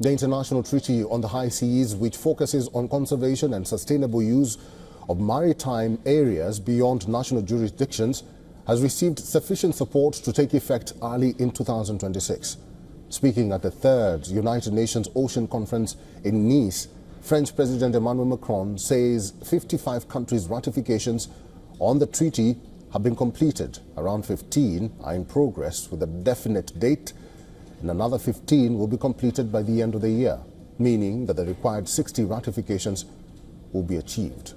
The International Treaty on the High Seas, which focuses on conservation and sustainable use of maritime areas beyond national jurisdictions, has received sufficient support to take effect early in 2026. Speaking at the third United Nations Ocean Conference in Nice, French President Emmanuel Macron says 55 countries' ratifications on the treaty have been completed. Around 15 are in progress with a definite date, and another 15 will be completed by the end of the year, meaning that the required 60 ratifications will be achieved.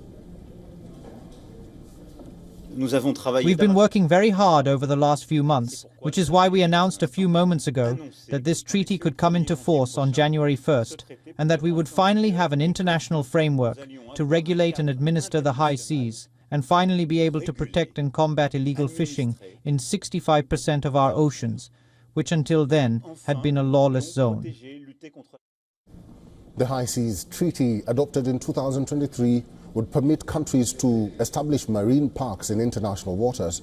We've been working very hard over the last few months, which is why we announced a few moments ago that this treaty could come into force on January 1st, and that we would finally have an international framework to regulate and administer the high seas, and finally be able to protect and combat illegal fishing in 65% of our oceans, which until then had been a lawless zone. The High Seas Treaty, adopted in 2023, would permit countries to establish marine parks in international waters,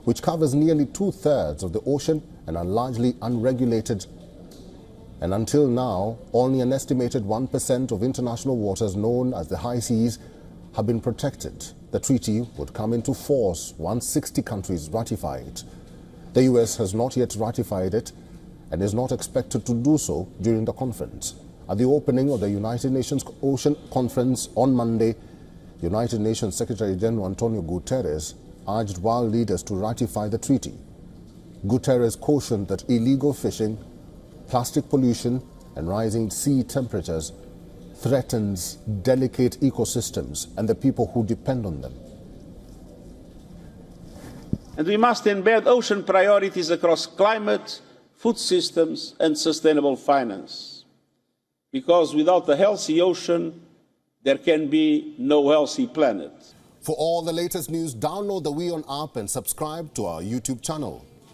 which covers nearly two-thirds of the ocean and are largely unregulated. And until now, only an estimated 1% of international waters known as the high seas have been protected. The treaty would come into force once 60 countries ratify it. The US has not yet ratified it and is not expected to do so during the conference. At the opening of the United Nations Ocean Conference on Monday, United Nations Secretary General Antonio Guterres urged world leaders to ratify the treaty. Guterres cautioned that illegal fishing, plastic pollution, and rising sea temperatures threatens delicate ecosystems and the people who depend on them. And we must embed ocean priorities across climate, food systems, and sustainable finance. Because without a healthy ocean, there can be no healthy planet. For all the latest news, download the WION app and subscribe to our YouTube channel.